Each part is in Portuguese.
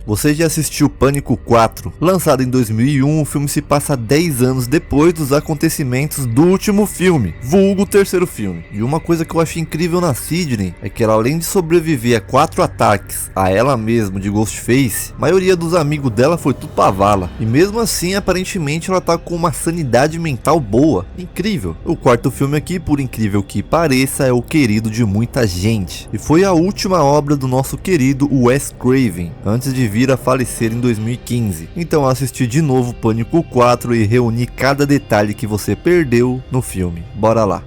Você já assistiu Pânico 4? Lançado em 2001, o filme se passa 10 anos depois dos acontecimentos do último filme, vulgo o terceiro filme. E uma coisa que eu acho incrível na Sidney é que ela, além de sobreviver a 4 ataques a ela mesma de Ghostface, a maioria dos amigos dela foi tudo pra vala. E mesmo assim, aparentemente ela tá com uma sanidade mental boa. Incrível. O quarto filme aqui, por incrível que pareça, é o querido de muita gente. E foi a última obra do nosso querido Wes Craven, antes de vir a falecer em 2015. Então eu assisti de novo Pânico 4 e reuni cada detalhe que você perdeu no filme. Bora lá.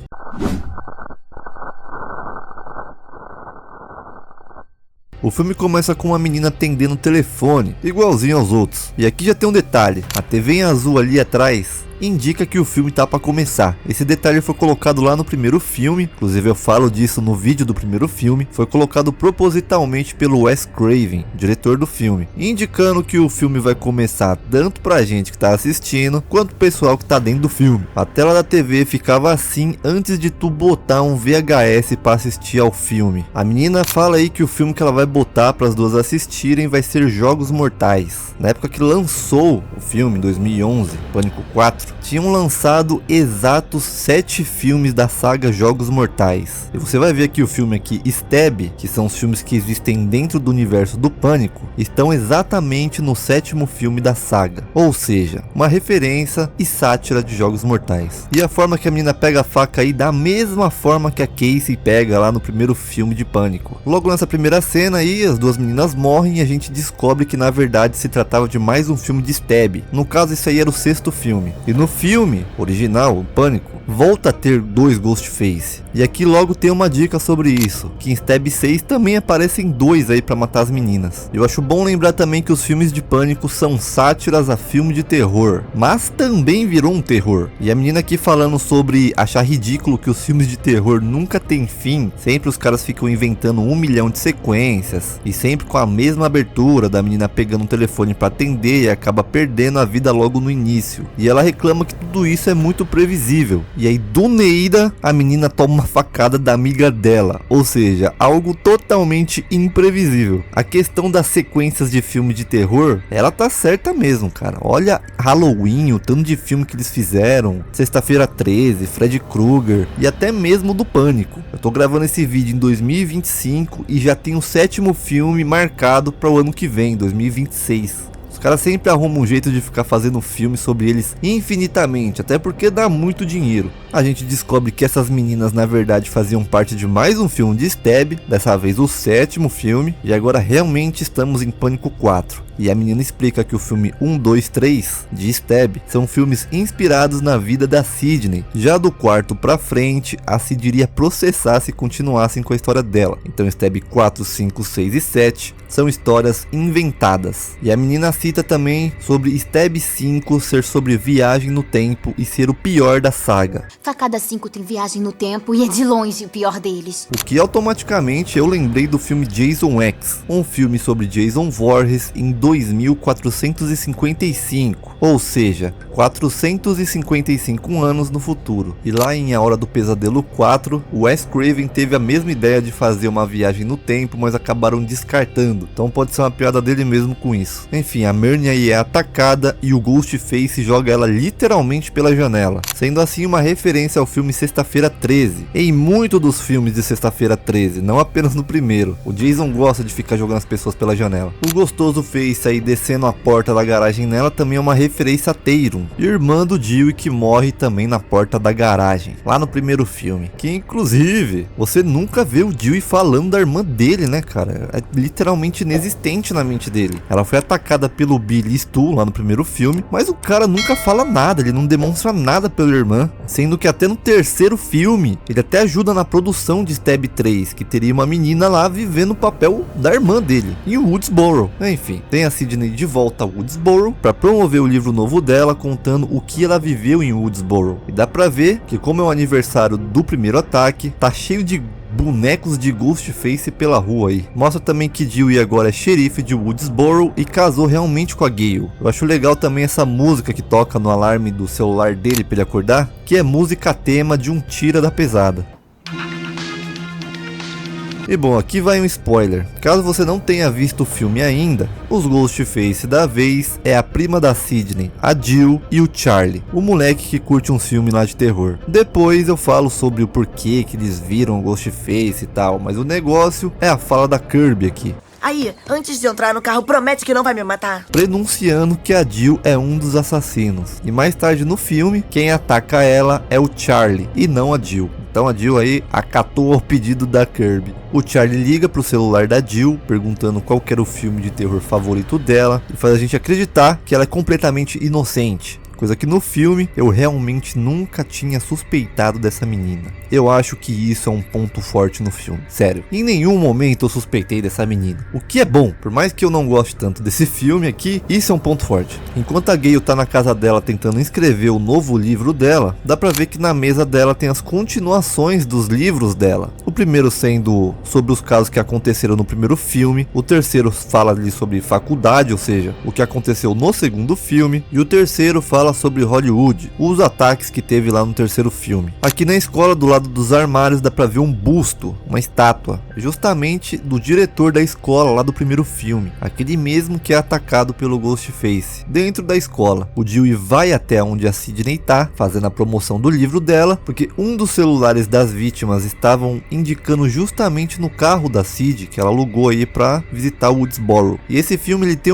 O filme começa com uma menina atendendo o telefone, igualzinho aos outros. E aqui já tem um detalhe, a TV em azul ali atrás indica que o filme tá para começar. Esse detalhe foi colocado lá no primeiro filme, inclusive eu falo disso no vídeo do primeiro filme, foi colocado propositalmente pelo Wes Craven, diretor do filme, indicando que o filme vai começar tanto pra gente que tá assistindo, quanto o pessoal que tá dentro do filme. A tela da TV ficava assim antes de tu botar um VHS para assistir ao filme. A menina fala aí que o filme que ela vai botar para as duas assistirem vai ser Jogos Mortais. Na época que lançou o filme, em 2011, Pânico 4, tinham lançado exatos 7 filmes da saga Jogos Mortais. E você vai ver que o filme aqui, Stab, que são os filmes que existem dentro do universo do Pânico, estão exatamente no 7º filme da saga. Ou seja, uma referência e sátira de Jogos Mortais. E a forma que a menina pega a faca aí, da mesma forma que a Casey pega lá no primeiro filme de Pânico. Logo nessa primeira cena aí, as duas meninas morrem e a gente descobre que na verdade se tratava de mais um filme de Stab. No caso, esse aí era o 6º filme. E no filme original, o Pânico, volta a ter 2 Ghostface. E aqui logo tem uma dica sobre isso, que em Stab 6 também aparecem 2 aí pra matar as meninas. Eu acho bom lembrar também que os filmes de Pânico são sátiras a filme de terror, mas também virou um terror. E a menina aqui falando sobre achar ridículo que os filmes de terror nunca tem fim, sempre os caras ficam inventando 1 milhão de sequências, e sempre com a mesma abertura da menina pegando um telefone pra atender e acaba perdendo a vida logo no início. E ela reclama que tudo isso é muito previsível. E aí do nada a menina toma uma facada da amiga dela, ou seja, algo totalmente imprevisível. A questão das sequências de filme de terror, ela tá certa mesmo, cara. Olha Halloween, o tanto de filme que eles fizeram, Sexta-feira 13, Freddy Krueger e até mesmo do Pânico. Eu tô gravando esse vídeo em 2025 e já tem o 7º filme marcado para o ano que vem, 2026. Os caras sempre arrumam um jeito de ficar fazendo filme sobre eles infinitamente, até porque dá muito dinheiro. A gente descobre que essas meninas na verdade faziam parte de mais um filme de Stab, dessa vez o 7º filme, e agora realmente estamos em Pânico 4. E a menina explica que o filme 1, 2, 3 de Stab são filmes inspirados na vida da Sidney. Já do quarto pra frente, a Sid iria processar se continuassem com a história dela. Então Stab 4, 5, 6 e 7 são histórias inventadas. E a menina cita também sobre Stab 5 ser sobre viagem no tempo e ser o pior da saga. Facada 5 tem viagem no tempo e é de longe o pior deles. O que automaticamente eu lembrei do filme Jason X, um filme sobre Jason Voorhees em 2455, ou seja, 455 anos no futuro. E lá em A Hora do Pesadelo 4, o Wes Craven teve a mesma ideia de fazer uma viagem no tempo, mas acabaram descartando. Então pode ser uma piada dele mesmo com isso. Enfim, a Myrna aí é atacada e o Ghostface joga ela literalmente pela janela, sendo assim uma referência ao filme Sexta-feira 13. Em muito dos filmes de Sexta-feira 13, não apenas no primeiro, o Jason gosta de ficar jogando as pessoas pela janela. O gostoso Face aí descendo a porta da garagem nela também é uma referência a Tatum, irmã do Dewey, que morre também na porta da garagem, lá no primeiro filme. Que inclusive, você nunca vê o Dewey falando da irmã dele, né, cara? É literalmente inexistente na mente dele. Ela foi atacada pelo Billy Stu lá no primeiro filme, mas o cara nunca fala nada, ele não demonstra nada pela irmã, sendo que até no terceiro filme, ele até ajuda na produção de Stab 3, que teria uma menina lá vivendo o papel da irmã dele, em Woodsboro. Enfim, tem a Sidney de volta a Woodsboro para promover o livro novo dela, contando o que ela viveu em Woodsboro. E dá pra ver que, como é o aniversário do primeiro ataque, tá cheio de bonecos de Ghostface pela rua aí. Mostra também que Dewey agora é xerife de Woodsboro e casou realmente com a Gale. Eu acho legal também essa música que toca no alarme do celular dele para ele acordar, que é música tema de Um Tira da Pesada. E bom, aqui vai um spoiler. Caso você não tenha visto o filme ainda, os Ghostface da vez é a prima da Sidney, a Jill, e o Charlie, o moleque que curte um filme lá de terror. Depois eu falo sobre o porquê que eles viram o Ghostface e tal, mas o negócio é a fala da Kirby aqui. Aí, antes de entrar no carro, promete que não vai me matar. Prenunciando que a Jill é um dos assassinos. E mais tarde no filme, quem ataca ela é o Charlie e não a Jill. Então a Jill aí acatou o pedido da Kirby. O Charlie liga pro celular da Jill, perguntando qual que era o filme de terror favorito dela, e faz a gente acreditar que ela é completamente inocente. Coisa que no filme eu realmente nunca tinha suspeitado dessa menina. Eu acho que isso é um ponto forte no filme, sério. Em nenhum momento eu suspeitei dessa menina. O que é bom, por mais que eu não goste tanto desse filme aqui, isso é um ponto forte. Enquanto a Gale tá na casa dela tentando escrever o novo livro dela, dá pra ver que na mesa dela tem as continuações dos livros dela. O primeiro sendo sobre os casos que aconteceram no primeiro filme, o terceiro fala ali sobre faculdade, ou seja, o que aconteceu no segundo filme, e o terceiro fala sobre Hollywood, os ataques que teve lá no terceiro filme. Aqui na escola, do lado dos armários, dá pra ver um busto, uma estátua, justamente do diretor da escola lá do primeiro filme, aquele mesmo que é atacado pelo Ghostface. Dentro da escola, o Dewey vai até onde a Sidney tá, fazendo a promoção do livro dela, porque um dos celulares das vítimas estavam indicando justamente no carro da Sid, que ela alugou aí pra visitar Woodsboro. E esse filme ele tem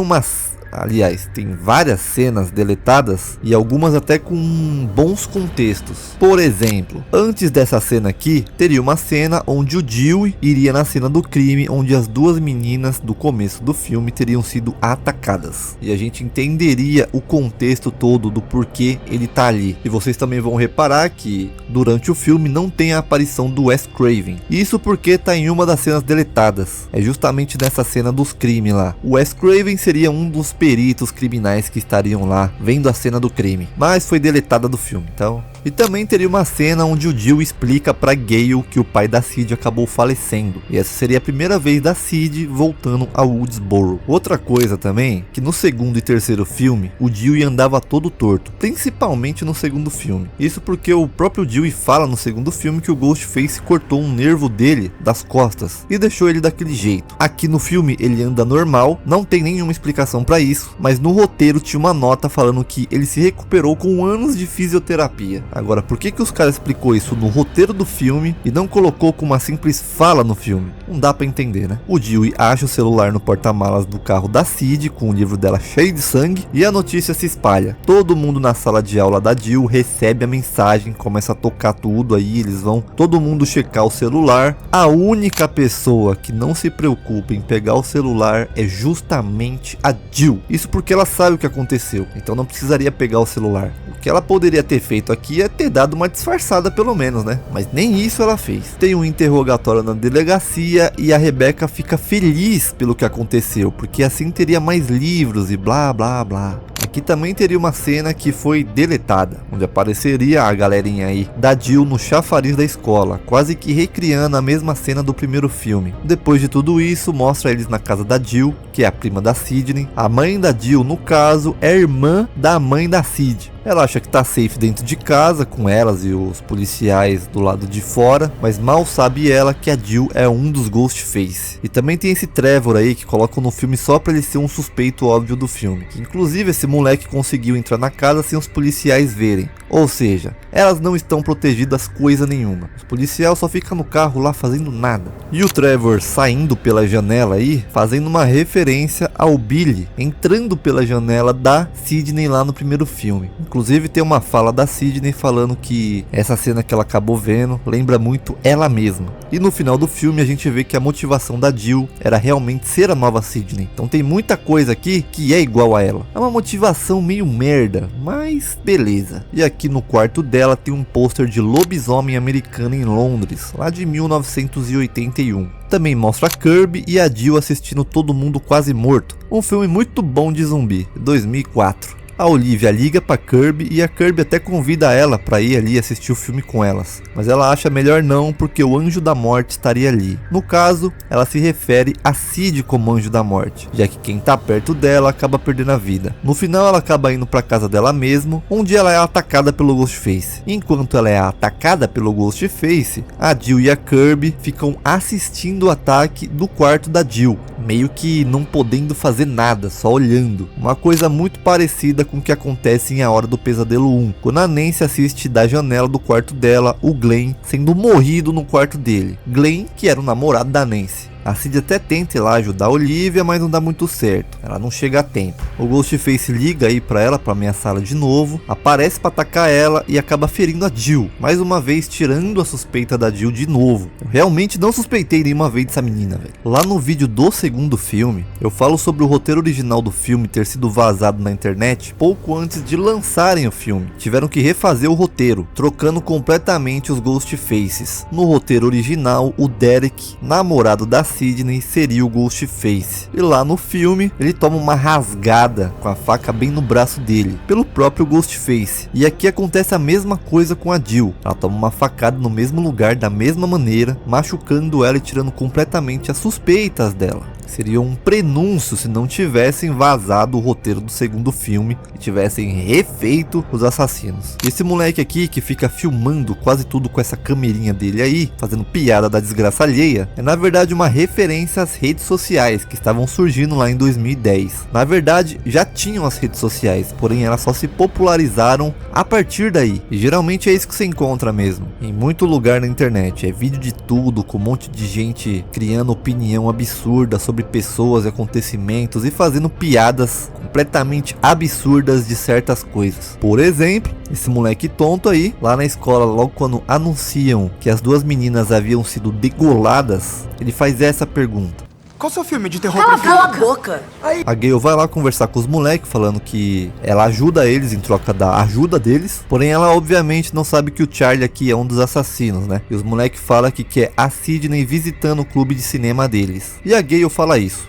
Aliás, tem várias cenas deletadas e algumas até com bons contextos. Por exemplo, antes dessa cena aqui, teria uma cena onde o Dewey iria na cena do crime, onde as duas meninas do começo do filme teriam sido atacadas. E a gente entenderia o contexto todo do porquê ele tá ali. E vocês também vão reparar que durante o filme não tem a aparição do Wes Craven. Isso porque tá em uma das cenas deletadas. É justamente nessa cena dos crimes lá. O Wes Craven seria um dos peritos criminais que estariam lá vendo a cena do crime, mas foi deletada do filme, então. E também teria uma cena onde o Jill explica pra Gale que o pai da Sid acabou falecendo, e essa seria a primeira vez da Sid voltando a Woodsboro. Outra coisa também, que no segundo e terceiro filme, o Dewey andava todo torto, principalmente no segundo filme. Isso porque o próprio Dewey fala no segundo filme que o Ghostface cortou um nervo dele das costas e deixou ele daquele jeito. Aqui no filme ele anda normal, não tem nenhuma explicação pra isso, mas no roteiro tinha uma nota falando que ele se recuperou com anos de fisioterapia. Agora, por que os caras explicou isso no roteiro do filme e não colocou com uma simples fala no filme? Não dá pra entender, né? O Dewey acha o celular no porta-malas do carro da Sid, com o livro dela cheio de sangue, e a notícia se espalha. Todo mundo na sala de aula da Jill recebe a mensagem, começa a tocar tudo aí, eles vão todo mundo checar o celular. A única pessoa que não se preocupa em pegar o celular é justamente a Jill. Isso porque ela sabe o que aconteceu, então não precisaria pegar o celular. O que ela poderia ter feito aqui é ter dado uma disfarçada pelo menos, né? Mas nem isso ela fez. Tem um interrogatório na delegacia e a Rebecca fica feliz pelo que aconteceu, porque assim teria mais livros e blá blá blá. Aqui também teria uma cena que foi deletada, onde apareceria a galerinha aí da Jill no chafariz da escola, quase que recriando a mesma cena do primeiro filme. Depois de tudo isso, mostra eles na casa da Jill, que é a prima da Sidney. A mãe da Jill, no caso, é irmã da mãe da Sid. Ela acha que tá safe dentro de casa, com elas e os policiais do lado de fora, mas mal sabe ela que a Jill é um dos Ghostface. E também tem esse Trevor aí que colocam no filme só pra ele ser um suspeito óbvio do filme. Inclusive esse moleque conseguiu entrar na casa sem os policiais verem. Ou seja, elas não estão protegidas coisa nenhuma. Os policiais só ficam no carro lá fazendo nada. E o Trevor saindo pela janela aí, fazendo uma referência ao Billy entrando pela janela da Sidney lá no primeiro filme. Inclusive tem uma fala da Sidney falando que essa cena que ela acabou vendo lembra muito ela mesma. E no final do filme a gente vê que a motivação da Jill era realmente ser a nova Sidney. Então tem muita coisa aqui que é igual a ela. É uma motivação meio merda, mas beleza. E aqui no quarto dela tem um pôster de lobisomem americano em Londres, lá de 1981. Também mostra a Kirby e a Jill assistindo Todo Mundo Quase Morto, um filme muito bom de zumbi, 2004. A Olivia liga pra Kirby e a Kirby até convida ela pra ir ali assistir o filme com elas, mas ela acha melhor não porque o Anjo da Morte estaria ali. No caso, ela se refere a Sid como Anjo da Morte, já que quem tá perto dela acaba perdendo a vida. No final ela acaba indo pra casa dela mesmo, onde ela é atacada pelo Ghostface. Enquanto ela é atacada pelo Ghostface, a Jill e a Kirby ficam assistindo o ataque do quarto da Jill, meio que não podendo fazer nada, só olhando. Uma coisa muito parecida com o que acontece em A Hora do Pesadelo 1, quando a Nancy assiste da janela do quarto dela o Glenn sendo morrido no quarto dele. Glenn, que era o namorado da Nancy. A Sid até tenta ir lá ajudar a Olivia, mas não dá muito certo, ela não chega a tempo. O Ghostface liga aí pra ela pra ameaçá-la de novo, aparece pra atacar ela e acaba ferindo a Jill, mais uma vez tirando a suspeita da Jill de novo. Eu realmente não suspeitei nenhuma vez dessa menina, velho. Lá no vídeo do segundo filme, eu falo sobre o roteiro original do filme ter sido vazado na internet pouco antes de lançarem o filme. Tiveram que refazer o roteiro, trocando completamente os Ghostfaces. No roteiro original, o Derek, namorado da Sidney, seria o Ghostface, e lá no filme ele toma uma rasgada com a faca bem no braço dele, pelo próprio Ghostface. E aqui acontece a mesma coisa com a Jill, ela toma uma facada no mesmo lugar, da mesma maneira, machucando ela e tirando completamente as suspeitas dela. Seria um prenúncio se não tivessem vazado o roteiro do segundo filme e tivessem refeito os assassinos. Esse moleque aqui que fica filmando quase tudo com essa camerinha dele aí, fazendo piada da desgraça alheia, é na verdade uma referência às redes sociais que estavam surgindo lá em 2010. Na verdade já tinham as redes sociais, porém elas só se popularizaram a partir daí. E geralmente é isso que você encontra mesmo, em muito lugar na internet. É vídeo de tudo, com um monte de gente criando opinião absurda sobre pessoas e acontecimentos e fazendo piadas completamente absurdas de certas coisas. Por exemplo, esse moleque tonto aí, lá na escola, logo quando anunciam que as duas meninas haviam sido degoladas, ele faz essa pergunta: qual seu filme de terror preferido? Cala a boca! A Gale vai lá conversar com os moleques, falando que ela ajuda eles em troca da ajuda deles. Porém ela obviamente não sabe que o Charlie aqui é um dos assassinos, né? E os moleques falam que quer a Sidney visitando o clube de cinema deles. E a Gale fala isso: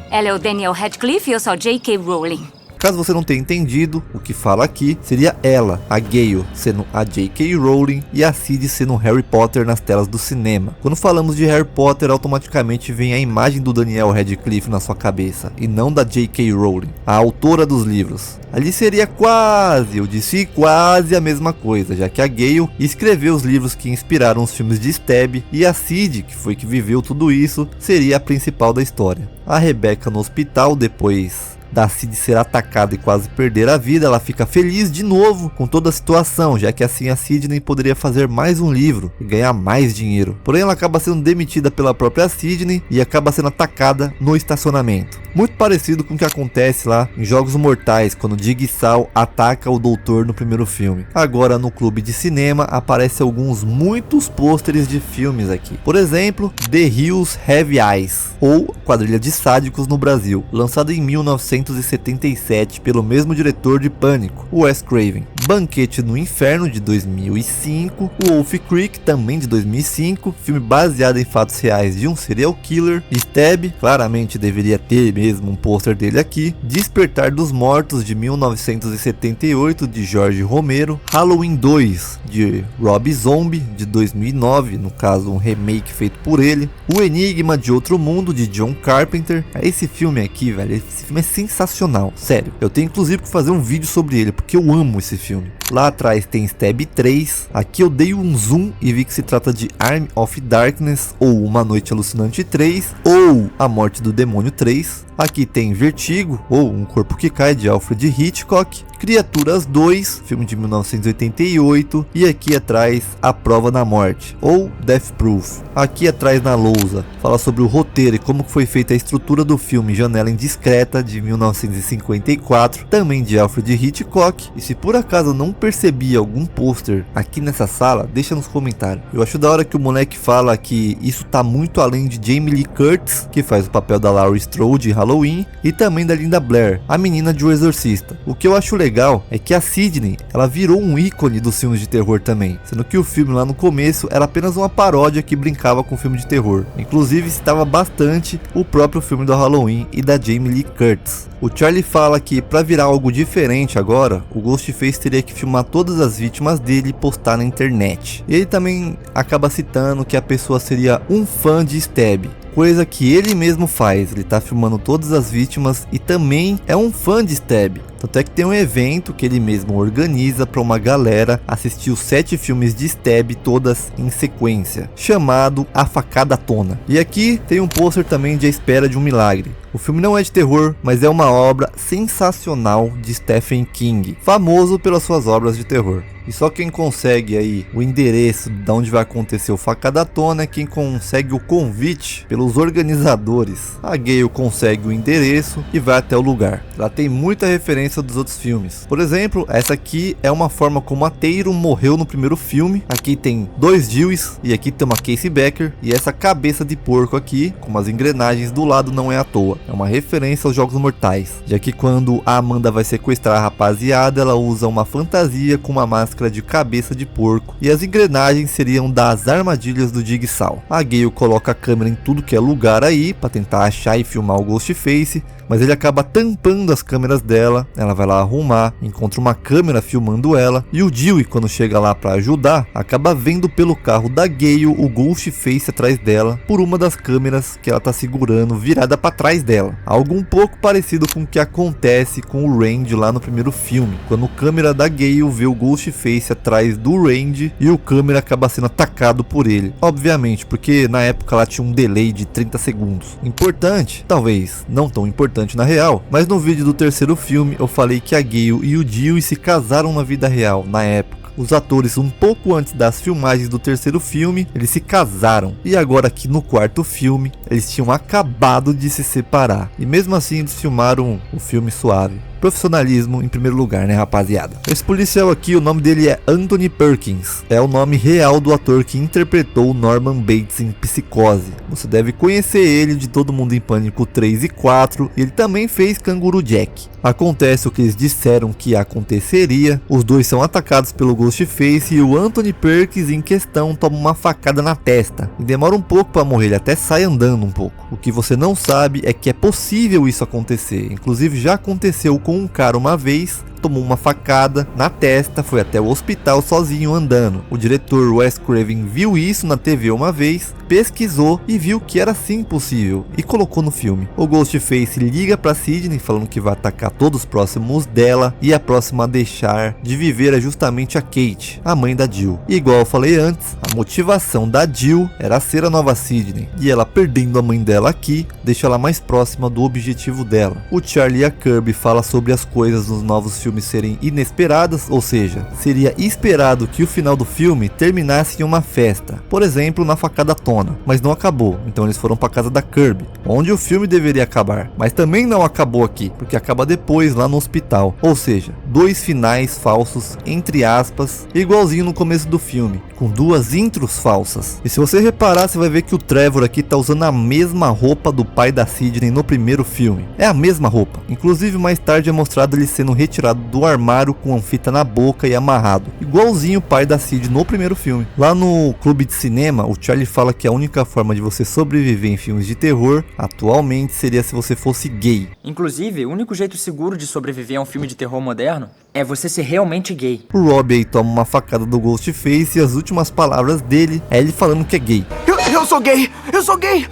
ela é o Daniel Radcliffe e eu sou a J.K. Rowling. Caso você não tenha entendido, o que fala aqui seria ela, a Gale, sendo a J.K. Rowling e a Sid sendo Harry Potter nas telas do cinema. Quando falamos de Harry Potter, automaticamente vem a imagem do Daniel Radcliffe na sua cabeça, e não da J.K. Rowling, a autora dos livros. Ali seria quase, eu disse quase a mesma coisa, já que a Gale escreveu os livros que inspiraram os filmes de Stab, e a Sid, que foi que viveu tudo isso, seria a principal da história. A Rebecca no hospital, depois da Sid ser atacada e quase perder a vida, ela fica feliz de novo com toda a situação, já que assim a Sidney poderia fazer mais um livro e ganhar mais dinheiro. Porém ela acaba sendo demitida pela própria Sidney e acaba sendo atacada no estacionamento. Muito parecido com o que acontece lá em Jogos Mortais, quando Jigsaw ataca o doutor no primeiro filme. Agora no clube de cinema aparecem muitos pôsteres de filmes aqui. Por exemplo, The Hills Have Eyes, ou Quadrilha de Sádicos no Brasil, lançado em 1977 pelo mesmo diretor de Pânico, Wes Craven. Banquete no Inferno, de 2005, Wolf Creek, também de 2005, filme baseado em fatos reais de um serial killer. Stab, claramente deveria ter mesmo um pôster dele aqui. Despertar dos Mortos, de 1978, de Jorge Romero. Halloween 2, de Rob Zombie, de 2009, no caso um remake feito por ele. O Enigma de Outro Mundo, de John Carpenter. Esse filme aqui, velho, esse filme é sensacional, sério. Eu tenho inclusive que fazer um vídeo sobre ele, porque eu amo esse filme. Lá atrás tem Stab 3. Aqui eu dei um zoom e vi que se trata de Arm of Darkness, ou Uma Noite Alucinante 3, ou A Morte do Demônio 3. Aqui tem Vertigo, ou Um Corpo que Cai, de Alfred Hitchcock. Criaturas 2, filme de 1988. E aqui atrás A Prova da Morte, ou Death Proof. Aqui atrás na lousa fala sobre o roteiro e como foi feita a estrutura do filme Janela Indiscreta, de 1954, também de Alfred Hitchcock. E se por acaso não percebi algum pôster aqui nessa sala, deixa nos comentários. Eu acho da hora que o moleque fala que isso tá muito além de Jamie Lee Curtis, que faz o papel da Laurie Strode em Halloween e também da Linda Blair, a menina de O Exorcista. O que eu acho legal é que a Sidney, ela virou um ícone dos filmes de terror também, sendo que o filme lá no começo era apenas uma paródia que brincava com filme de terror. Inclusive citava bastante o próprio filme do Halloween e da Jamie Lee Curtis. O Charlie fala que para virar algo diferente agora, o Ghostface teria que filmar todas as vítimas dele e postar na internet. E ele também acaba citando que a pessoa seria um fã de Stab, coisa que ele mesmo faz. Ele tá filmando todas as vítimas e também é um fã de Stab. Tanto é que tem um evento que ele mesmo organiza para uma galera assistir os 7 filmes de Stab todas em sequência, chamado A Facada Tona. E aqui tem um pôster também de A Espera de um Milagre. O filme não é de terror, mas é uma obra sensacional de Stephen King, famoso pelas suas obras de terror. E só quem consegue aí o endereço de onde vai acontecer o Facada Tona é quem consegue o convite pelos organizadores. A Gale consegue o endereço e vai até o lugar. Lá tem muita referência dos outros filmes. Por exemplo, essa aqui é uma forma como a Tatum morreu no primeiro filme. Aqui tem 2 Deweys e aqui tem uma Casey Becker. E essa cabeça de porco aqui, com as engrenagens do lado, não é à toa. É uma referência aos Jogos Mortais. Já que quando a Amanda vai sequestrar a rapaziada, ela usa uma fantasia com uma máscara de cabeça de porco. E as engrenagens seriam das armadilhas do Jigsaw. A Gale coloca a câmera em tudo que é lugar aí, para tentar achar e filmar o Ghostface. Mas ele acaba tampando as câmeras dela. Ela vai lá arrumar, encontra uma câmera filmando ela. E o Dewey, quando chega lá para ajudar, acaba vendo pelo carro da Gale o Ghostface atrás dela, por uma das câmeras que ela tá segurando virada para trás dela. Algo um pouco parecido com o que acontece com o Randy lá no primeiro filme, quando o câmera da Gale vê o Ghostface atrás do Randy e o câmera acaba sendo atacado por ele. Obviamente, porque na época ela tinha um delay de 30 segundos. Importante, talvez não tão importante na real, mas no vídeo do terceiro filme eu falei que a Gale e o Dewey se casaram na vida real, na época. Os atores, um pouco antes das filmagens do terceiro filme, eles se casaram. E agora aqui no quarto filme, eles tinham acabado de se separar. E mesmo assim eles filmaram o filme suave. Profissionalismo em primeiro lugar, né, rapaziada? Esse policial aqui, o nome dele é Anthony Perkins. É o nome real do ator que interpretou Norman Bates em Psicose. Você deve conhecer ele de Todo Mundo em Pânico 3 e 4. E ele também fez Canguru Jack. Acontece o que eles disseram que aconteceria. Os dois são atacados pelo Ghostface e o Anthony Perkins em questão toma uma facada na testa. E demora um pouco para morrer, ele até sai andando um pouco. O que você não sabe é que é possível isso acontecer. Inclusive já aconteceu com um cara uma vez, tomou uma facada na testa, foi até o hospital sozinho andando. O diretor Wes Craven viu isso na TV uma vez, pesquisou e viu que era sim possível e colocou no filme. O Ghostface liga pra Sidney falando que vai atacar todos os próximos dela e a próxima a deixar de viver é justamente a Kate, a mãe da Jill. E igual eu falei antes, a motivação da Jill era ser a nova Sidney e ela perdendo a mãe dela aqui, deixa ela mais próxima do objetivo dela. O Charlie e a Kirby falam sobre as coisas nos novos filmes serem inesperadas, ou seja, seria esperado que o final do filme terminasse em uma festa, por exemplo na Facada Tona, mas não acabou, então eles foram para casa da Kirby, onde o filme deveria acabar, mas também não acabou aqui, porque acaba depois lá no hospital, ou seja, 2 finais falsos, entre aspas, igualzinho no começo do filme, com 2 intros falsas. E se você reparar, você vai ver que o Trevor aqui tá usando a mesma roupa do pai da Sidney no primeiro filme, é a mesma roupa, inclusive mais tarde é mostrado ele sendo retirado do armário com uma fita na boca e amarrado, igualzinho o pai da Sid no primeiro filme. Lá no clube de cinema, o Charlie fala que a única forma de você sobreviver em filmes de terror atualmente seria se você fosse gay. Inclusive, o único jeito seguro de sobreviver a um filme de terror moderno é você ser realmente gay. O Rob aí toma uma facada do Ghostface e as últimas palavras dele é ele falando que é gay. Eu sou gay! Eu sou gay!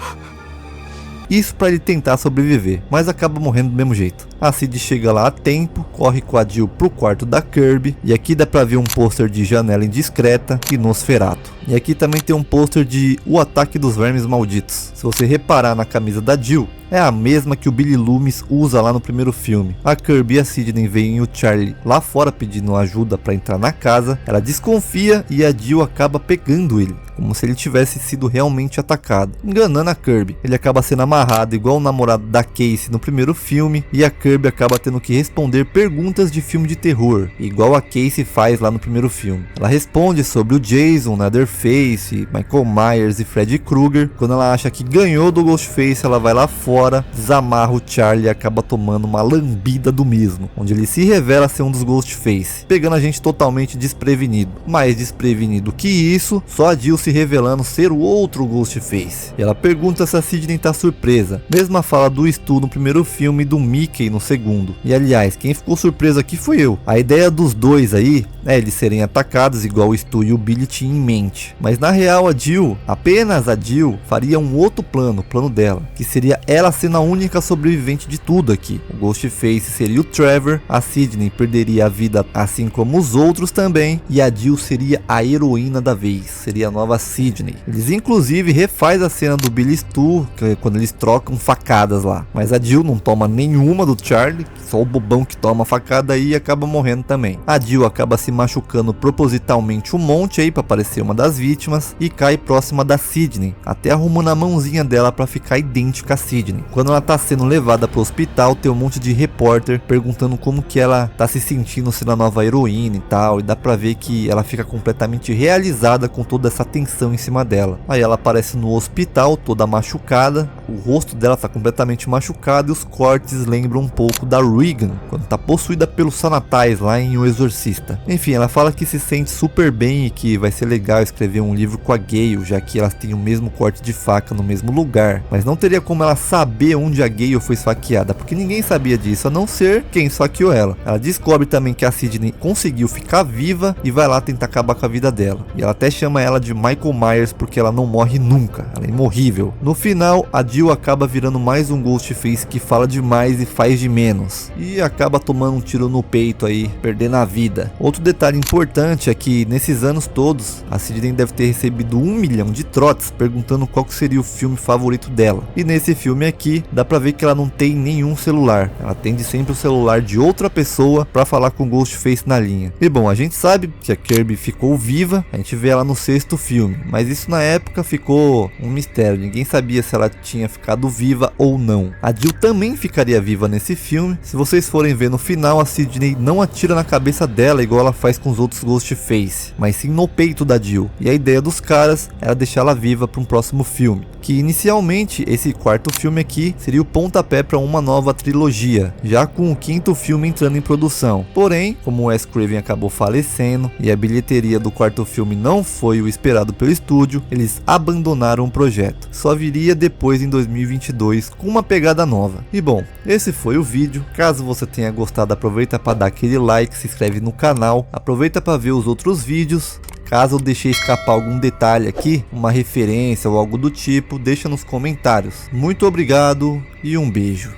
Isso para ele tentar sobreviver, mas acaba morrendo do mesmo jeito. A Sid chega lá a tempo, corre com a Jill pro quarto da Kirby, e aqui dá pra ver um pôster de Janela Indiscreta e Nosferatu. E aqui também tem um pôster de O Ataque dos Vermes Malditos. Se você reparar na camisa da Jill, é a mesma que o Billy Loomis usa lá no primeiro filme. A Kirby e a Sidney veem o Charlie lá fora pedindo ajuda para entrar na casa. Ela desconfia e a Jill acaba pegando ele, como se ele tivesse sido realmente atacado, enganando a Kirby. Ele acaba sendo amarrado igual o namorado da Casey no primeiro filme, e a Kirby Kirby acaba tendo que responder perguntas de filme de terror, igual a Casey faz lá no primeiro filme. Ela responde sobre o Jason, Leatherface, Michael Myers e Freddy Krueger. Quando ela acha que ganhou do Ghostface, ela vai lá fora, desamarra o Charlie e acaba tomando uma lambida do mesmo, onde ele se revela ser um dos Ghostface, pegando a gente totalmente desprevenido. Mais desprevenido que isso, só a Jill se revelando ser o outro Ghostface. E ela pergunta se a Sidney tá surpresa. Mesma fala do Stu no primeiro filme e do Mickey no segundo. E aliás, quem ficou surpreso aqui fui eu. A ideia dos dois aí é eles serem atacados igual o Stu e o Billy tinham em mente. Mas na real a Jill, apenas a Jill, faria um outro plano, o plano dela, que seria ela sendo a única sobrevivente de tudo aqui. O Ghostface seria o Trevor, a Sidney perderia a vida assim como os outros também, e a Jill seria a heroína da vez, seria a nova Sidney. Eles inclusive refaz a cena do Billy e Stu, quando eles trocam facadas lá, mas a Jill não toma nenhuma do Charlie, só o bobão que toma facada aí e acaba morrendo também. A Jill acaba se machucando propositalmente um monte aí para parecer uma das vítimas e cai próxima da Sidney, até arrumando a mãozinha dela para ficar idêntica a Sidney. Quando ela tá sendo levada pro hospital, tem um monte de repórter perguntando como que ela tá se sentindo sendo a nova heroína e tal, e dá pra ver que ela fica completamente realizada com toda essa tensão em cima dela. Aí ela aparece no hospital toda machucada, o rosto dela tá completamente machucado e os cortes lembram um pouco da Regan, quando tá possuída pelos Sanatais lá em O Exorcista. Enfim, ela fala que se sente super bem e que vai ser legal escrever um livro com a Gale, já que elas têm o mesmo corte de faca no mesmo lugar, mas não teria como ela saber onde a Gale foi esfaqueada, porque ninguém sabia disso, a não ser quem esfaqueou ela. Ela descobre também que a Sidney conseguiu ficar viva e vai lá tentar acabar com a vida dela. E ela até chama ela de Michael Myers porque ela não morre nunca, ela é imorrível. No final, a Jill acaba virando mais um Ghostface que fala demais e faz de menos, e acaba tomando um tiro no peito aí, perdendo a vida. Outro detalhe importante é que nesses anos todos, a Sidney deve ter recebido 1 milhão de trotes perguntando qual que seria o filme favorito dela. E nesse filme aqui, dá pra ver que ela não tem nenhum celular, ela atende sempre o celular de outra pessoa pra falar com o Ghostface na linha. E bom, a gente sabe que a Kirby ficou viva, a gente vê ela no 6º filme, mas isso na época ficou um mistério, ninguém sabia se ela tinha ficado viva ou não. A Jill também ficaria viva nesse filme. Se vocês forem ver no final, a Sidney não atira na cabeça dela igual ela faz com os outros Ghostface, mas sim no peito da Jill. E a ideia dos caras era deixar ela viva para um próximo filme, que inicialmente esse 4º filme aqui seria o pontapé para uma nova trilogia, já com o 5º filme entrando em produção. Porém, como o Wes Craven acabou falecendo e a bilheteria do 4º filme não foi o esperado pelo estúdio, eles abandonaram o projeto. Só viria depois em 2022 com uma pegada nova. E bom, esse foi o vídeo. Caso você tenha gostado, aproveita para dar aquele like, se inscreve no canal, aproveita para ver os outros vídeos. Caso eu deixei escapar algum detalhe aqui, uma referência ou algo do tipo, deixa nos comentários. Muito obrigado e um beijo.